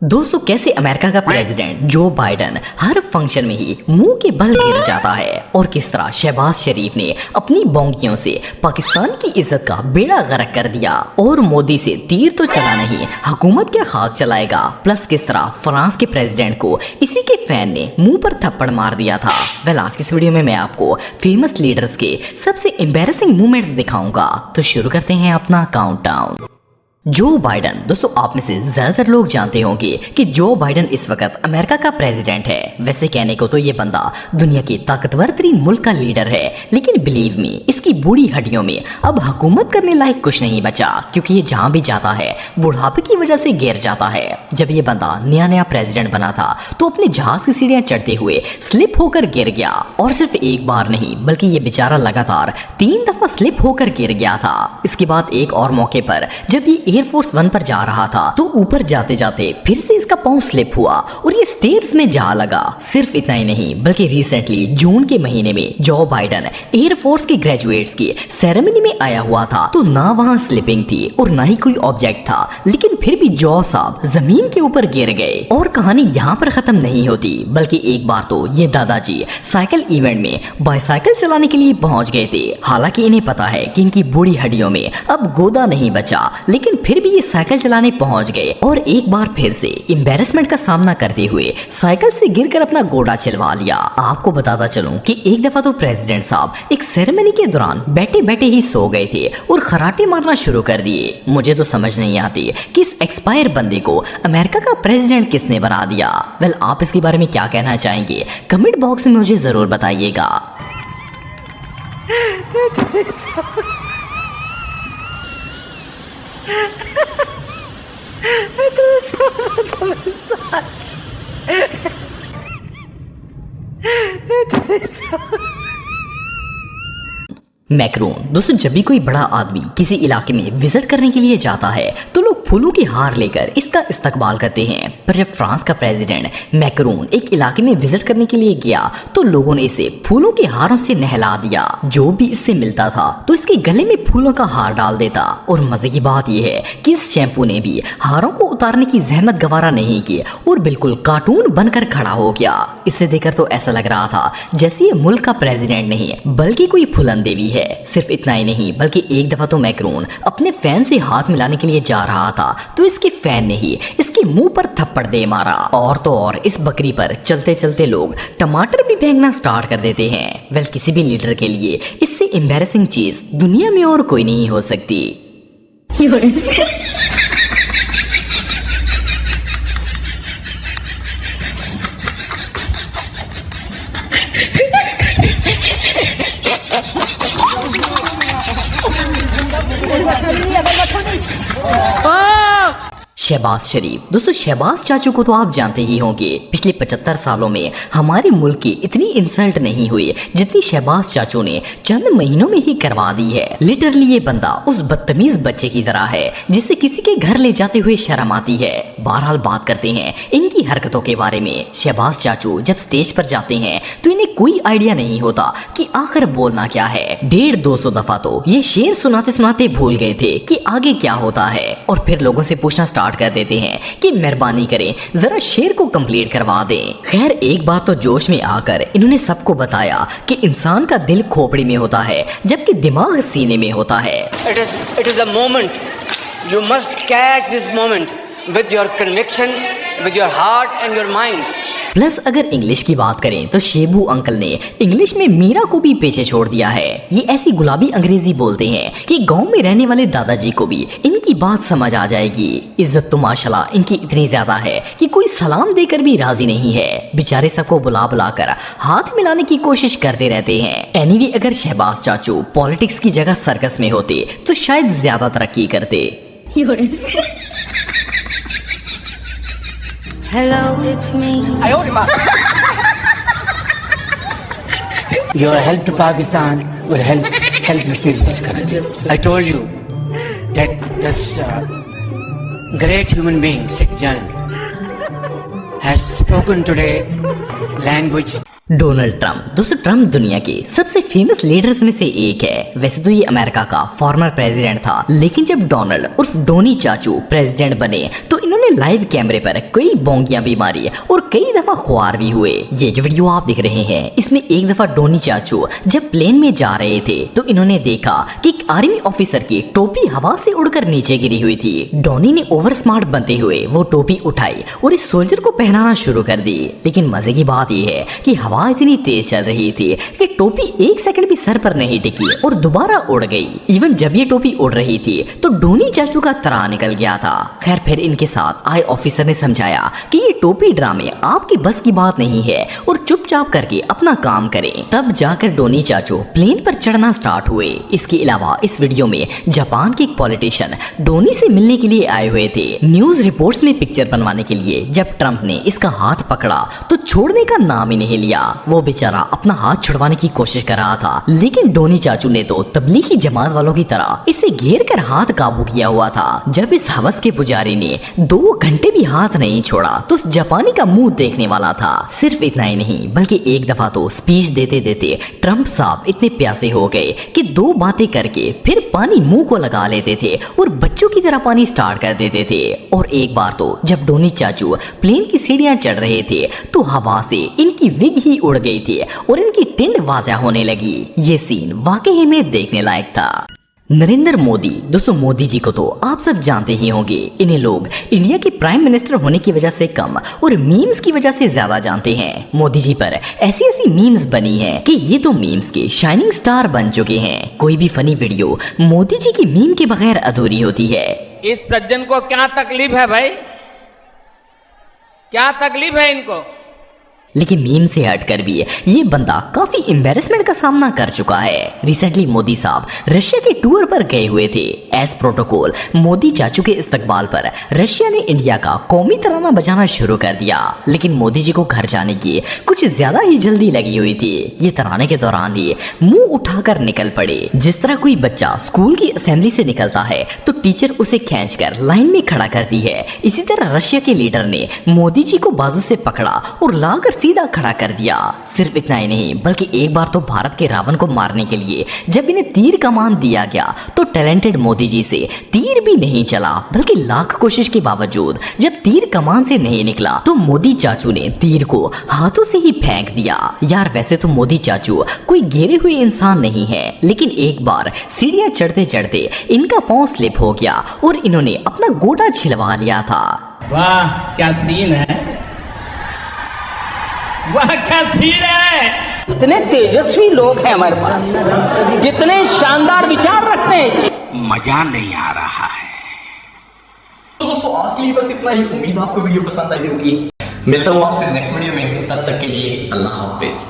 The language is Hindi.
दोस्तों, कैसे अमेरिका का प्रेसिडेंट जो बाइडन हर फंक्शन में ही मुंह के बल गिर जाता है और किस तरह शहबाज शरीफ ने अपनी बोंगियों से पाकिस्तान की इज्जत का बेड़ा गर्क कर दिया और मोदी से तीर तो चला नहीं, हुकूमत क्या खाक चलाएगा। प्लस किस तरह फ्रांस के प्रेसिडेंट को इसी के फैन ने मुंह पर थप्पड़ मार दिया था। वेल, आज की इस वीडियो में मैं आपको फेमस लीडर्स के सबसे एम्बैरेसिंग मोमेंट्स दिखाऊंगा। तो शुरू करते हैं अपना काउंटडाउन। जो बाइडन। दोस्तों, आप में से ज्यादातर लोग जानते होंगे कि जो बाइडन इस वक्त अमेरिका का प्रेसिडेंट है। वैसे कहने को तो ये बंदा दुनिया के ताकतवर तरीन मुल्क का लीडर है, लेकिन बिलीव मी, इसकी बूढ़ी हड्डियों में अब हुकूमत करने लायक कुछ नहीं बचा, क्योंकि ये जहां भी जाता है बुढ़ापे की वजह से गिर जाता है। जब ये बंदा नया नया प्रेसिडेंट बना था तो अपने जहाज की सीढ़ियां चढ़ते हुए स्लिप होकर गिर गया, और सिर्फ एक बार नहीं बल्कि ये बेचारा लगातार 3 दफा स्लिप होकर गिर गया था। इसके बाद एक और मौके पर जब ये एयरफोर्स 1 पर जा रहा था तो ऊपर जाते जाते फिर से इसका पांव स्लिप हुआ और ये स्टेयर्स में जा लगा। सिर्फ इतना ही नहीं बल्कि रिसेंटली जून के महीने में जो बाइडन एयरफोर्स के ग्रेजुएट्स की सेरेमनी में आया हुआ था तो ना वहां स्लिपिंग थी और ना ही कोई ऑब्जेक्ट था, लेकिन फिर भी जो साहब जमीन के ऊपर गिर गए। और कहानी यहाँ पर खत्म नहीं होती, बल्कि एक बार तो ये दादाजी साइकिल इवेंट में बाइसाइकिल चलाने के लिए पहुंच गए थे। हालांकि इन्हें पता है कि इनकी बूढ़ी हड्डियों में अब गोदा नहीं बचा, लेकिन फिर भी ये साइकिल चलाने पहुंच गए और एक बार फिर से एम्बैरेसमेंट का सामना करते हुए साइकिल से गिरकर अपना गोड़ा छिलवा लिया। आपको बताता चलूं कि एक दफा तो प्रेसिडेंट साहब एक सेरेमनी के दौरान बैठे बैठे ही सो गए थे और खराटे मारना शुरू कर दिए। मुझे तो समझ नहीं आती कि इस एक्सपायर बंदे को अमेरिका का प्रेसिडेंट किसने बना दिया। वेल, आप इसके बारे में क्या कहना चाहेंगे कमेंट बॉक्स में मुझे जरूर बताइएगा। मैक्रोन। दोस्तों, जब भी कोई बड़ा आदमी किसी इलाके में विजिट करने के लिए जाता है तो लोग फूलों की हार लेकर इसका इस्तकबाल करते हैं। पर जब फ्रांस का प्रेसिडेंट मैक्रोन एक इलाके में विजिट करने के लिए गया तो लोगों ने इसे फूलों के हारों से नहला दिया। जो भी इससे मिलता था तो इसके गले में फूलों का हार डाल देता। और मजे की बात यह है कि इस शैम्पू ने भी हारों को उतारने की जहमत गवारा नहीं की और बिल्कुल कार्टून बनकर खड़ा हो गया। इसे देखकर तो ऐसा लग रहा था जैसे ये मुल्क का प्रेसिडेंट नहीं बल्कि कोई फुलन देवी है। सिर्फ इतना ही नहीं बल्कि एक दफा तो मैक्रोन अपने फैन से हाथ मिलाने के लिए जा रहा था तो इसके फैन ने ही इसके मुंह पर थप्पड़ दे मारा। और तो और इस बकरी पर चलते चलते लोग टमाटर भी फेंकना स्टार्ट कर देते हैं। वेल, किसी भी लीडर के लिए इससे एम्बैरेसिंग चीज दुनिया में और कोई नहीं हो सकती। शहबाज शरीफ। दोस्तों, शहबाज चाचू को तो आप जानते ही होंगे। पिछले 75 सालों में हमारे मुल्क की इतनी इंसल्ट नहीं हुई जितनी शहबाज चाचू ने चंद महीनों में ही करवा दी है। लिटरली ये बंदा उस बदतमीज बच्चे की तरह है जिसे किसी के घर ले जाते हुए शर्म आती है। बहरहाल बात करते हैं इनकी हरकतों के बारे में। शहबाज चाचू जब स्टेज पर जाते हैं तो इन्हें कोई आइडिया नहीं होता कि आखिर बोलना क्या है। 150-200 दफा तो ये शेर सुनाते सुनाते भूल गए थे कि आगे क्या होता है, और फिर लोगों से पूछना स्टार्ट कर देते हैं कि मेहरबानी करें जरा शेर को कंप्लीट करवा दें। खैर, एक बार तो जोश में आकर इन्होंने सबको बताया कि इंसान का दिल खोपड़ी में होता है जबकि दिमाग सीने में होता है। It is a moment. You must catch this moment with your conviction, with your heart and your mind. Plus अगर इंग्लिश की बात करें तो शेबू अंकल ने इंग्लिश में मीरा को भी पीछे छोड़ दिया है। ये ऐसी गुलाबी अंग्रेजी बोलते हैं कि गांव में रहने वाले दादाजी को भी इनकी बात समझ आ जाएगी। इज्जत तो माशाल्लाह इनकी इतनी ज्यादा है कि कोई सलाम देकर भी राजी नहीं है। बेचारे सबको बुला बुलाकर हाथ मिलाने की कोशिश करते रहते हैं। एनीवे, अगर शहबाज चाचू पॉलिटिक्स की जगह सर्कस में होते तो शायद ज्यादा तरक्की करते। Hello, it's me. Your help to Pakistan will help this people. I told you that this great human being, Sheikh Jan, has spoken today language. Donald Trump. दोस्तों ट्रंप दुनिया के सबसे फेमस लीडर्स में से एक है। वैसे तो ये अमेरिका का फॉर्मर प्रेसिडेंट था, लेकिन जब डोनाल्ड उर्फ डोनी चाचू प्रेसिडेंट बने तो इन्होंने लाइव कैमरे पर कई बोंगियां भी मारी और कई दफा खुआर भी हुए। ये जो वीडियो आप देख रहे हैं इसमें एक दफा डोनी चाचू जब प्लेन में जा रहे थे तो इन्होंने देखा कि एक आर्मी ऑफिसर की टोपी हवा से उड़कर नीचे गिरी हुई थी। डोनी ने ओवर स्मार्ट बनते हुए वो टोपी उठाई और इस सोल्जर को पहनाना शुरू कर दी। लेकिन मजे की बात यह है कि हवा इतनी तेज चल रही थी कि टोपी एक सेकंड भी सर पर नहीं टिकी और दोबारा उड़ गई। इवन जब ये टोपी उड़ रही थी तो डोनी चाचू का तरा निकल गया था। खैर फिर इनके साथ आए ऑफिसर ने समझाया कि ये टोपी ड्रामे आपकी बस की बात नहीं है और चुपचाप करके अपना काम करें। तब जाकर डोनी चाचू प्लेन पर चढ़ना स्टार्ट हुए। इसके अलावा इस वीडियो में जापान के एक पॉलिटिशियन डोनी से मिलने के लिए आए हुए थे। न्यूज रिपोर्ट्स में पिक्चर बनवाने के लिए जब ट्रंप ने इसका हाथ पकड़ा तो छोड़ने का नाम ही नहीं लिया। वो बेचारा अपना हाथ छुड़वाने की कोशिश कर रहा था, लेकिन डोनी चाचू ने तो तबलीगी जमात वालों की तरह इसे घेर कर हाथ काबू किया हुआ था। जब इस हवस के पुजारी ने 2 घंटे भी हाथ नहीं छोड़ा तो उस जापानी का मुंह देखने वाला था। सिर्फ इतना ही नहीं बल्कि एक दफा तो स्पीच देते देते ट्रंप साहब इतने प्यासे हो गए कि 2 बातें करके फिर पानी मुंह को लगा लेते थे और बच्चों की तरह पानी स्टार्ट कर देते थे। और एक बार तो जब डोनी चाचू प्लेन की सीढ़ियां चढ़ रहे थे तो हवा से इनकी विग ही उड़ गई थी और इनकी टिंड वाजा होने लगी। ये सीन वाकई में देखने लायक था। नरेंद्र मोदी। दोस्तों मोदी जी को तो आप सब जानते ही होंगे। इन्हें लोग इंडिया के प्राइम मिनिस्टर होने की वजह से कम और मीम्स की वजह से ज्यादा जानते हैं। मोदी जी पर ऐसी ऐसी मीम्स बनी हैं कि ये तो मीम्स के शाइनिंग स्टार बन चुके हैं। कोई भी फनी वीडियो मोदी जी की मीम के बगैर अधूरी होती है। इस सज्जन को क्या तकलीफ है भाई, क्या तकलीफ है इनको? लेकिन मीम से हटकर भी ये बंदा काफी एम्बेरसमेंट का सामना कर चुका है। रिसेंटली मोदी साहब रशिया के टूर पर गए हुए थे। एज प्रोटोकॉल मोदी चाचू के इस्तकबाल पर रशिया ने इंडिया का कौमी तराना बजाना शुरू कर दिया। लेकिन मोदी जी को घर जाने की कुछ ज्यादा ही जल्दी लगी हुई थी। ये तराने के दौरान ही मुंह उठाकर निकल पड़े। जिस तरह कोई बच्चा स्कूल की असेंबली से निकलता है तो टीचर उसे खींचकर लाइन में खड़ा करती है, इसी तरह रशिया के लीडर ने मोदी जी को बाजू से पकड़ा और लाकर सीधा खड़ा कर दिया। सिर्फ इतना ही नहीं बल्कि एक बार तो भारत के रावण को मारने के लिए जब इन्हें तीर कमान दिया गया तो टैलेंटेड मोदी जी से तीर भी नहीं चला, बल्कि लाख कोशिश के बावजूद जब तीर कमान से नहीं निकला तो मोदी चाचू ने तीर को हाथों से ही फेंक दिया। यार वैसे तो मोदी चाचू कोई गिरे हुए इंसान नहीं है, लेकिन एक बार सीढ़ियां चढ़ते चढ़ते इनका पांव स्लिप हो गया और इन्होंने अपना गोटा छिलवा लिया था। वाह क्या सीन है, वाह क्या सीन है। कितने तेजस्वी लोग हैं हमारे पास, कितने शानदार विचार रखते हैं। मजा नहीं आ रहा है। तो दोस्तों आज के लिए बस इतना ही। उम्मीद आपको वीडियो पसंद आई होगी। मिलता हूँ आपसे नेक्स्ट वीडियो में, तब तक के लिए अल्लाह हाफिज।